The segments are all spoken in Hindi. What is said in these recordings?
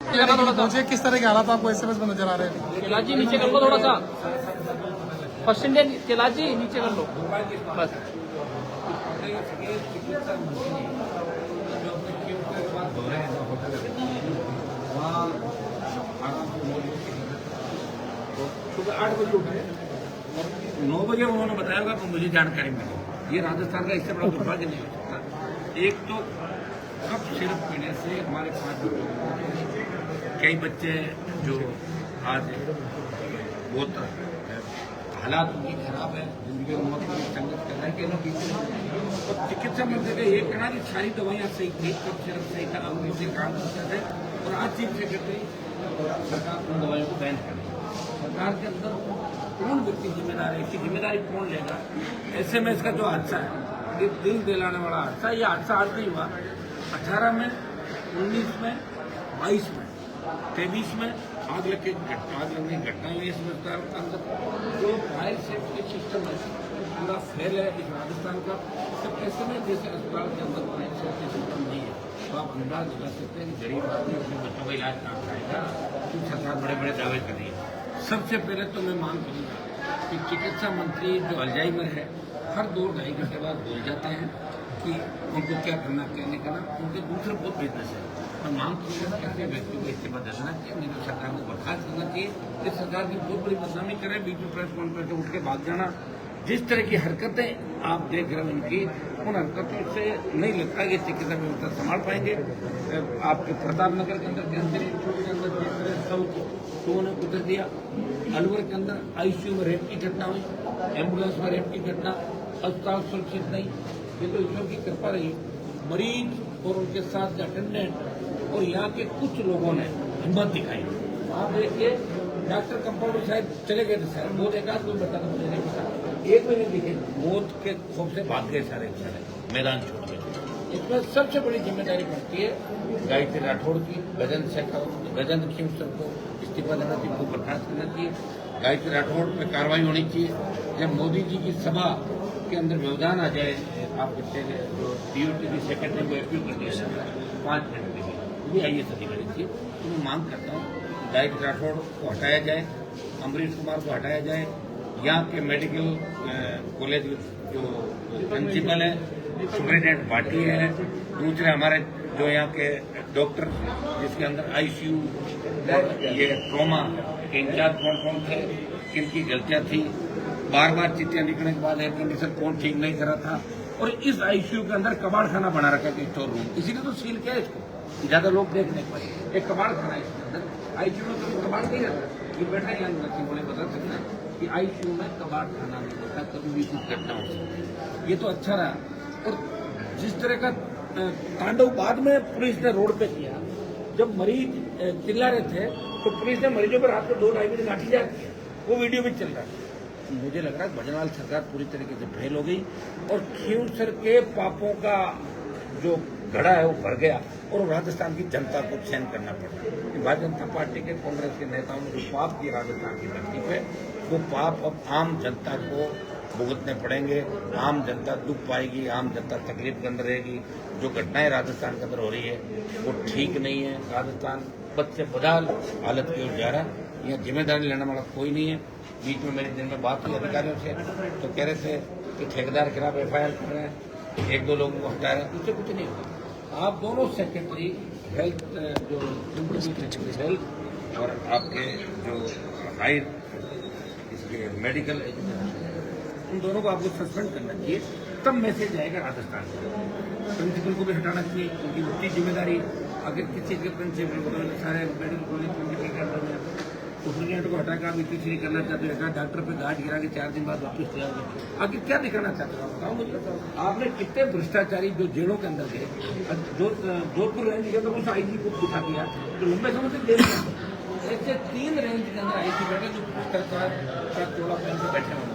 मुझे किस तरह के हालात आपको एसएमएस में नजर आ रहे हैं? कैलाश जी नीचे कर लो थोड़ा सा। फर्स्ट इंडियन कैलाश जी नीचे कर लो बस। सुबह 8 बजे उठे और 9 बजे उन्होंने बताया होगा कि मुझे जानकारी मिली। ये राजस्थान का इससे बड़ा दुर्भाग्य नहीं हो सकता। एक तो कब सिर्फ पीने से हमारे 5 बच्चे, कई बच्चे जो आज बहुत हालात उनकी खराब है, जिनकी मौत की संगत कर रहे हैं। और चिकित्सा मंत्री का ये कहना कि सारी दवाइयाँ सही थी, कब सिर्फ सही था, हम इसे काम करते थे। और आज चीफ सेक्रेटरी सरकार उन दवाइयों को बैन कर रही है। सरकार के अंदर कौन व्यक्ति जिम्मेदार है, इसकी जिम्मेदारी कौन लेगा? एसएमएस का जो हादसा है, ये दिल दिलाने वाला हादसा, ये हादसा आज नहीं हुआ। 18 में, 19 में, 22 में, 23 में आग लगने की घटना हुई। इस अस्पताल के अंदर जो फायर सेफ्टी सिस्टम है पूरा फेल है इस राजस्थान का। सब ऐसे में जैसे अस्पताल के अंदर फायर सेफ्टी सिस्टम नहीं है, तो आप अंदाज लगा सकते हैं कि गरीब आदमी अपने बच्चों का इलाज कहाँ कराएगा। तो सरकार बड़े बड़े दावे कर रही है। सबसे पहले तो मैं मांग करूँगा कि चिकित्सा मंत्री जो अल्जाइमर है, हर 2-2.5 घंटे बाद भूल जाते हैं कि उनको क्या करना क्या नहीं करना। उनके दूसरे बहुत बिजनेस है। मैं मांग करूँगा कि ऐसे व्यक्ति को इस्तीफा देना चाहिए, नहीं तो सरकार को बर्खास्त करना चाहिए। इस सरकार की बहुत बड़ी बदनामी करें, बीच में प्रेस कॉन्फ्रेंस उठ के भाग जाना। जिस तरह की हरकतें आप देख रहे हैं उनकी, उन हरकतों से नहीं लगता कि चिकित्सा व्यवस्था संभाल पाएंगे। आपके प्रतापनगर के अंदर कैंसर इंस्टीट्यूट के अंदर जिस तरह सब ने गुजर दिया, अलवर के अंदर आईसीयू में रेप की घटना हुई, एम्बुलेंस में रेप की घटना, अस्पताल सुरक्षित नहीं। ये तो ईश्वर की कृपा रही। मरीज और उनके साथ अटेंडेंट और यहाँ के कुछ लोगों ने हिम्मत दिखाई। आप देखिए डॉक्टर कंपाउंडर साहब चले गए थे, सर बहुत एकाध कोई बता मुझे नहीं पता, एक भी नहीं दिखे, मौत के खौफ से भाग गए सारे मैदान छोड़ गए। इसमें सबसे बड़ी जिम्मेदारी बनती है गायत्री राठौड़ की, गजेंद्र सिंह सर को इस्तीफा देना चाहिए, उनको बर्खास्त करना चाहिए। गायत्री राठौड़ पर कार्रवाई होनी चाहिए। जब मोदी जी की सभा के अंदर व्यवधान आ जाए, आप कहते हैं जो DOT सेक्रेटरी को अपील कर दिया 5 मिनट के लिए, ये IAS अधिकारी थी। तो मैं मांग करता हूँ गायत्री राठौड़ को हटाया जाए, अमरीश कुमार को हटाया जाए। यहाँ के मेडिकल कॉलेज जो प्रिंसिपल है, सुप्रिंटेंडेंट भाटी है, दूसरे हमारे जो यहाँ के डॉक्टर जिसके अंदर ICU और ये ट्रॉमा के इंचार्ज कौन थे, किनकी गलतियाँ थी, बार बार चिट्ठियाँ लिखने के बाद एयर कंडीशन कौन ठीक नहीं करा था। और इस ICU के अंदर कबाड़ खाना बना रखा है, स्टोर रूम, इसीलिए तो सील किया है इसको, ज्यादा लोग देख नहीं पाए। एक कबाड़ खाना है इसके अंदर, ICU में तो कबाड़ नहीं रहता। ये बैठा यहाँ बोले बता सकता है कि ICU में कबाड़ खाना नहीं होता, कभी भी कुछ घटना हो सकती है। ये तो अच्छा रहा। और जिस तरह का तांडव बाद में पुलिस ने रोड पे किया, जब मरीज चिल्ला रहे थे तो पुलिस ने मरीजों पर रात को 2-2.5 बजे लाठीचार्ज किया, वो वीडियो भी चल रहा है। मुझे लग रहा है भजनलाल सरकार पूरी तरीके से फेल हो गई और खींवसर के पापों का जो घड़ा है वो भर गया और राजस्थान की जनता को सहन करना पड़ा। भारतीय जनता पार्टी के, कांग्रेस के नेताओं ने जो पाप किए राजस्थान की धरती पे, वो पाप अब आम जनता को भुगतने पड़ेंगे। आम जनता दुख पाएगी, आम जनता तकलीफ के अंदर रहेगी। जो घटनाएं राजस्थान के अंदर हो रही है वो ठीक नहीं है। राजस्थान बद से बदहाल हालत की ओर जा रहा है। यहाँ जिम्मेदारी लेने वाला कोई नहीं है। बीच में मेरे दिन में बात हुई अधिकारियों से, तो कह रहे थे कि ठेकेदार के खिलाफ FIR कर रहे हैं, 1-2 लोगों को हटा रहे हैं, उससे कुछ नहीं होगा। आप दोनों सेक्रेटरी हेल्थ जो हेल्थ और आपके जो हाई इसके मेडिकल उन दोनों को आपको सस्पेंड करना चाहिए, तब मैसेज आएगा राजस्थान में। प्रिंसिपल को भी हटाना चाहिए, क्योंकि उसकी जिम्मेदारी अगर किसी के प्रिंसिपल को सारे मेडिकल कॉलेज प्रिंसिपल के अंदर में सुप्रिंटेंडेंट को हटाकर आप इतनी चीज करना चाहते हो, डॉक्टर पे गाज गिरा के 4 दिन बाद वापस ले आओगे। आखिर क्या दिखाना चाहते हो बताओ मुझे। आपने कितने भ्रष्टाचारी जो जेलों के अंदर गए, जोधपुर रेंज के अंदर उस IG को दिखा दिया तो लंबे समय से जेल में ऐसे 3 रेंज के अंदर IG बैठे जो भ्रष्टाचार का चोला पहन के बैठे हुए।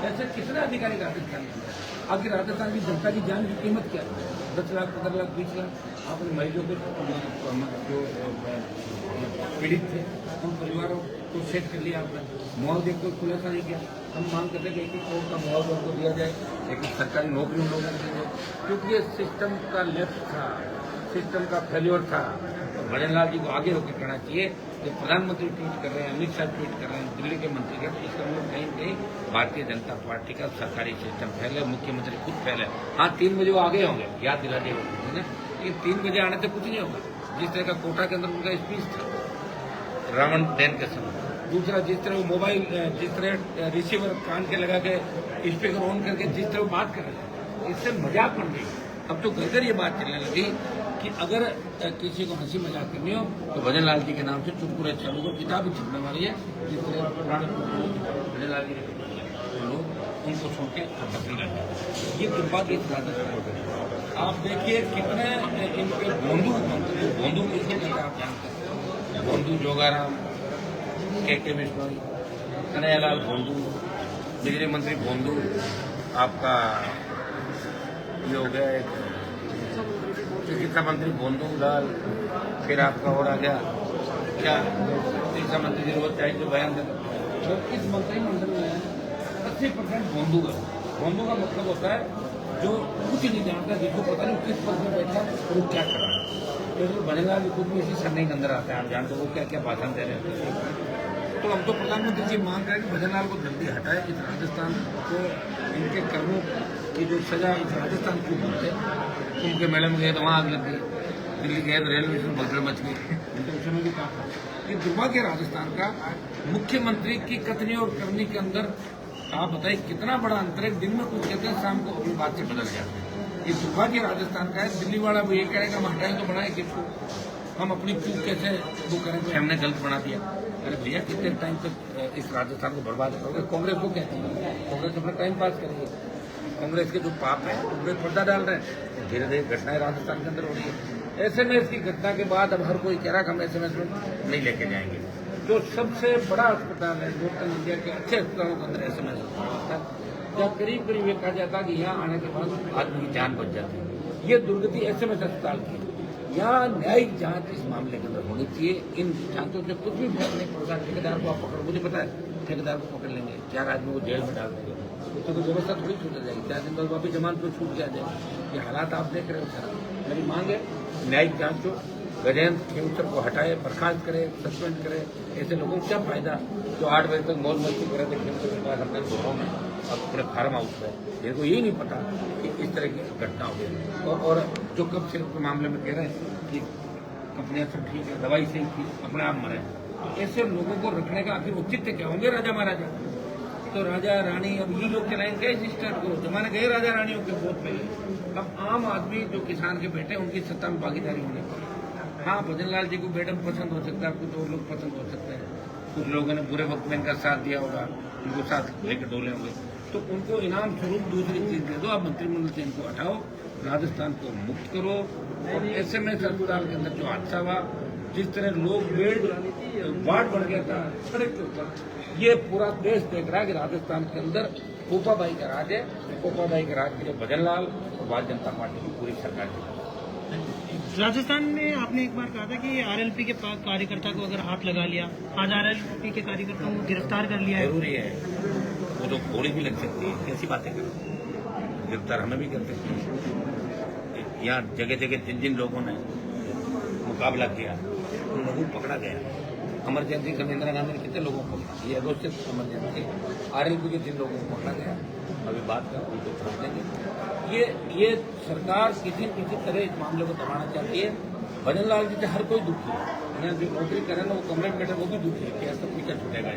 ऐसे कितने अधिकारी राजस्थान में? आखिर राजस्थान की जनता की जान की कीमत क्या है? 10 लाख, 15 लाख, 20 लाख। आपने मरीजों को जो पीड़ित थे उन परिवारों को सेट कर लिया आपने, मुआवजे कोई खुलासा नहीं किया। हम मांग करते हैं कि 1-1 करोड़ का मुआवजा उनको दिया जाए, एक सरकारी नौकरी उन लोगों को दी जाए, क्योंकि ये सिस्टम का लेफ्ट था, सिस्टम का फेल्योर था। भजन लाल जी को आगे होकर कहना चाहिए कि प्रधानमंत्री ट्वीट कर रहे हैं, अमित शाह ट्वीट कर रहे हैं, दिल्ली के मंत्री कर, इसका मतलब कहीं कहीं भारतीय जनता पार्टी का सरकारी सिस्टम फैले, मुख्यमंत्री खुद फैले। हाँ, 3 बजे वो आगे होंगे, याद दिला दिए ना, लेकिन 3 बजे आने से कुछ नहीं होगा। जिस तरह का कोटा के अंदर उनका स्पीच था रावण दहन के समय, दूसरा जिस तरह वो मोबाइल, जिस तरह रिसीवर कान के लगा के स्पीकर ऑन करके जिस तरह बात कर रहे थे, इससे मजाक बन गई। अब तो घर घर ये बात चलने लगी कि अगर किसी को हंसी मजाक करनी हो तो भजन लाल जी के नाम से चुटकुले चालू कर, किताब भी छपने वाली है, जिस तरह पुराने भजन लाल जी के लोग उनको सुन के हंसी लगते हैं। ये कृपा की इजाजत। आप देखिए कितने इनके भोंदू किसको कहते हैं आप जानते हैं? भोंदू जोगाराम, के बिश्नोई, कन्हैयालाल भोंदू, बिजली मंत्री भोंदू, आपका ये हो गया एक चिकित्सा मंत्री भोंदू लाल, फिर आपका और आ गया क्या चिकित्सा मंत्री जी रोज चाहिए जो बयान देता तो इस मंत्रिमंडल में 80% भोंदू है। भोंदू का मतलब होता है जो कुछ नहीं जानता, जिसको पता नहीं किस पद में बैठा और वो क्या कर रहा है। तो भजन लाल जी खुद भी इसी सरने के अंदर आता है, आप जानते हो वो क्या क्या भाषण दे रहे हैं। तो हम तो प्रधानमंत्री जी मांग रहे हैं कि भजन लाल को जल्दी हटाए, इस राजस्थान को इनके कर्मों की जो सजा इस राजस्थान को मिलते। कुंभ के मेले में गए तो वहाँ आग लग गई, दिल्ली गए तो रेलवे स्टेशन भगदड़ मच गई, तो उस समय भी कहा कि दुर्भाग्य राजस्थान का मुख्यमंत्री की कथनी और करनी के अंदर आप बताइए कितना बड़ा अंतर है। दिन में कुछ कहते हैं, शाम को अपनी बात से बदल जाते हैं। ये दुर्भाग्य राजस्थान का है। दिल्ली वाला वो ये कहेगा हम हटाएं तो बनाए किसको, हम अपनी चूक कैसे वो करेंगे, हमने गलत बना दिया। अरे भैया कितने टाइम तक इस राजस्थान को बर्बाद करोगे? कांग्रेस को कहते हैं, कांग्रेस अपना टाइम पास करेंगे। कांग्रेस के जो पाप है उनपे पर्दा डाल रहे हैं, धीरे धीरे घटनाएं राजस्थान के अंदर हो रही है। एसएमएस की घटना के बाद अब हर कोई कह रहा है हम एसएमएस में नहीं लेके जाएंगे। जो सबसे बड़ा अस्पताल है लोकल इंडिया के अच्छे अस्पतालों के अंदर एसएमएस होता है, जहाँ करीब करीब ये कहा जाता है कि यहाँ आने के बाद आदमी की जान बच जाती है। ये दुर्गति एसएमएस अस्पताल की। यहाँ न्यायिक जांच इस मामले के अंदर होनी चाहिए। इन जांचों से कुछ भी फर्क नहीं पड़ता। ठेकेदार को आप पकड़, मुझे पता है ठेकेदार को पकड़ लेंगे, 4 आदमी को जेल में डाल देंगे, उससे कोई व्यवस्था थोड़ी छूट जाएगी। 4 दिन बाद वापिस जमानत पर छूट के आ जाएगी। ये हालात आप देख रहे हो सर। मेरी मांग है न्यायिक जांच हो, गजेंद्र खेमचर को हटाए, बर्खास्त करे, सस्पेंड करे। ऐसे लोगों को क्या फायदा जो 8 बजे तक मौज मस्ती करे थे खेमचर के पास अपने घरों में, अब पूरे फार्म हाउस में। इनको यही नहीं पता कि इस तरह की घटना हो गई। और जो कब सिर्फ के मामले में कह रहे हैं कि कंपनियां सब ठीक है, दवाई सही थी, अपने आप मरे, तो ऐसे लोगों को रखने का आखिर औचित्य क्या होंगे? राजा महाराजा तो राजा रानी अब ये लोग चलाएंगे इस स्टेट को। जमाने गए राजा रानियों के बहुत पहले। अब आम आदमी जो किसान के बेटे उनकी सत्ता में भागीदारी होने पर, हाँ भजन लाल जी को मैडम पसंद हो सकता है, कुछ और लोग पसंद हो सकते हैं, कुछ लोगों ने बुरे वक्त में इनका साथ दिया होगा, उनको साथ लेकर डोले होंगे, तो उनको इनाम स्वरूप दूसरी चीज दे दो। आप मंत्रिमंडल से इनको हटाओ, राजस्थान को मुक्त करो। और एसएमएस अस्पताल के अंदर जो हादसा हुआ, जिस तरह लोग बेड वार्ड बढ़ गया था सड़क के ऊपर, ये पूरा देश देख रहा है कि राजस्थान के अंदर कोपाबाई का राज है। कोपाबाई के राज के लिए भजन लाल और भारतीय जनता पार्टी की पूरी सरकार है। राजस्थान में आपने एक बार कहा था कि आरएलपी के कार्यकर्ता को अगर हाथ लगा लिया, आज आरएलपी के कार्यकर्ताओं को गिरफ्तार कर लिया है। जरूरी है, वो तो गोली भी लग सकती है, कैसी बातें करो, गिरफ्तार हमें भी कर सकते हैं। यहाँ जगह जगह जिन लोगों ने मुकाबला किया उन लोगों को पकड़ा गया। इमरजेंसी में इंदिरा गांधी ने कितने लोगों को पकड़ा, ये अघोषित इमरजेंसी। आरएलपी के जिन लोगों को पकड़ा गया, अभी बात कर उनको छोड़ देंगे। ये सरकार किसी तरह इस मामले को दबाना चाहती है। भजन लाल जी से हर कोई दुखी है, यहाँ जो नौकरी कर रहे हैं ना, वो कमरे में बैठे वो भी दुखी है कि ऐसा पीछा छूटेगा,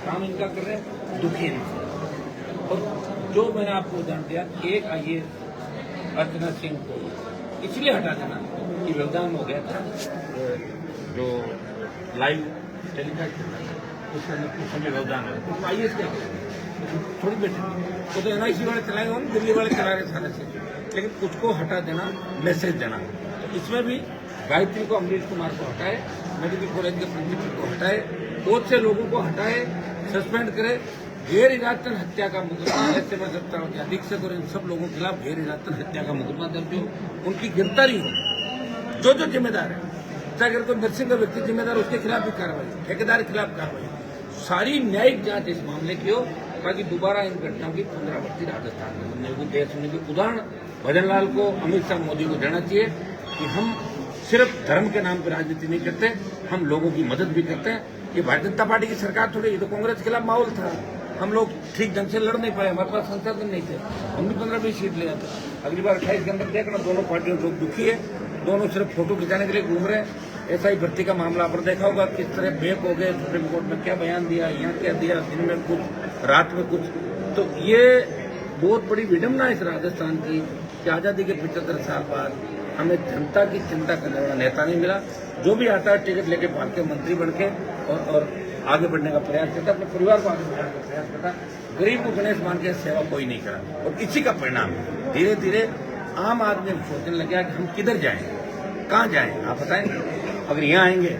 काम इनका कर रहे हैं, दुखी है इनसे। और जो मैंने आपको जान दिया, एक IAS अर्चना सिंह को इसलिए हटा देना कि व्यवधान हो गया था, जो लाइव टेलीकास्ट उसके अंदर कुछ समय व्यवधान हो गया, तो IAS क्या करेंगे, थोड़ी बैठे वो तो NIC वाले चलाएंगे, हम दिल्ली वाले चला रहे सारे से, लेकिन उसको हटा देना, मैसेज देना। तो इसमें भी गायत्री को, अमरीश कुमार को हटाए, मेडिकल कॉलेज के प्रिंसिपल को हटाए, बहुत से लोगों को हटाए, सस्पेंड करे। गैर इरादतन हत्या का मुकदमा एसएमएस अस्पताल के अधीक्षक और इन सब लोगों के खिलाफ गैर इरादतन हत्या का मुकदमा दर्ज हो, उनकी गिरफ्तारी हो। जो जो जिम्मेदार है, चाहे अगर कोई नर्सिंग का व्यक्ति जिम्मेदार, उसके खिलाफ भी कार्रवाई, ठेकेदार के खिलाफ कार्रवाई, सारी न्यायिक जांच इस मामले की हो, ताकि दोबारा इन घटनाओं की पुनरावृत्ति राजस्थान में देश होने की उदाहरण भजन लाल को, अमित शाह, मोदी को देना चाहिए कि हम सिर्फ धर्म के नाम पर राजनीति नहीं करते, हम लोगों की मदद भी करते हैं। ये भारतीय जनता पार्टी की सरकार थोड़ी, ये तो कांग्रेस के खिलाफ माहौल था। हम लोग ठीक ढंग से लड़ नहीं पाए, हमारे पास संसाधन नहीं थे, हम भी 15-20 सीट ले आते। अगली बार 28 के अंदर देखना, दोनों पार्टियों लोग दुखी है, दोनों सिर्फ फोटो खिंचाने के लिए घूम रहे हैं। ऐसा ही भर्ती का मामला आपने देखा होगा, किस तरह बेक हो गए, सुप्रीम कोर्ट में क्या बयान दिया, यहाँ क्या दिया, दिन में कुछ, रात में कुछ। तो ये बहुत बड़ी विडम्बना है इस राजस्थान की कि आज़ादी के 75 साल बाद हमें जनता की चिंता करने वाला नेता नहीं मिला। जो भी आता है टिकट लेके भाग के मंत्री बन के और आगे बढ़ने का प्रयास करता, अपने परिवार को आगे बढ़ाने का प्रयास करता। गरीब को गणेश मान के सेवा कोई नहीं करा, और इसी का परिणाम धीरे धीरे आम आदमी सोचने लग गया कि हम किधर जाएं, कहाँ जाएं, आप बताएं। अगर यहाँ आएंगे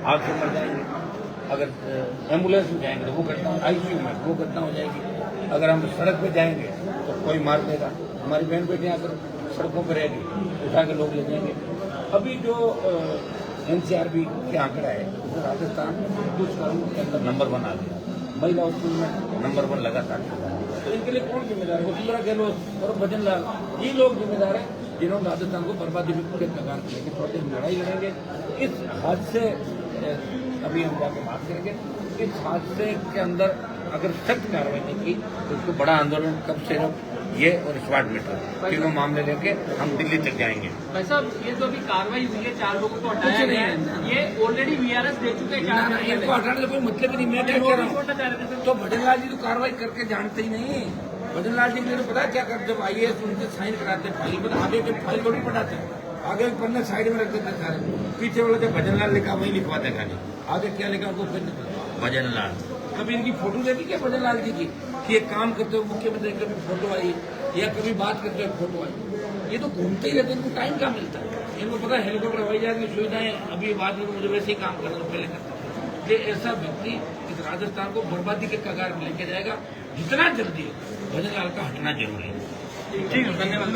आग से मर जाएंगे, अगर एम्बुलेंस में जाएंगे तो वो घटना, ICU में वो घटना हो जाएगी, अगर हम सड़क पे जाएंगे तो कोई मार देगा, हमारी बहन बेटियां अगर सड़कों पर रहेगी उठा के लोग ले जाएंगे। अभी जो NCRB के आंकड़ा है, तो राजस्थान दुष्कर्म के अंदर नंबर 1 आ गया, महिला स्कूल में नंबर 1 लगातार। तो इनके लिए कौन जिम्मेदार है? वसुंधरा गहलोत और भजन लाल, ये लोग जिम्मेदार हैं जिन्होंने राजस्थान को बर्बादी के कगार पर लेके थोड़े दिन लड़ाई लड़ेंगे। इस हादसे अभी हम जाके बात करेंगे, इस हादसे के अंदर अगर सख्त कार्रवाई नहीं की तो उसको बड़ा आंदोलन कब से ये और स्मार्ट मीटर तीनों मामले लेके हम दिल्ली तक जाएंगे। भाई साहब, ये जो भी कार्रवाई हुई है, 4 लोगों को हटाया गया है, ये ऑलरेडी VRS दे चुके हैं 4 लोगों इनको हटाने का कोई मतलब ही नहीं। मैं क्या कह रहा हूँ, तो भजन लाल जी तो कार्रवाई करके जानते ही नहीं। भजन लाल जी ने पता क्या कर, जब IAS उनसे साइन कराते फाइल पर, आगे के फाइल थोड़ी पढ़ाते, आगे पन्ने साइड में रख देते सारे, पीछे वाला जब भजन लाल लिखा वही लिखवाते खाली, आगे क्या लिखा उनको फिर भजन लाल। कभी इनकी फोटो देखी क्या भजन लाल जी की, कि एक काम करते हुए मुख्यमंत्री कभी फोटो आई या कभी बात करते हुए फोटो आई? ये तो घूमते ही रहते, इनको टाइम कहाँ मिलता है। इनको पता है हेलीकॉप्टर हवाई जहाज की सुविधाएं अभी बाद में मुझे वैसे ही काम करना तो पहले करता। ये ऐसा व्यक्ति इस राजस्थान को बर्बादी के कगार में लेके जाएगा। जितना जल्दी भजन लाल का हटना जरूरी है। ठीक है, धन्यवाद।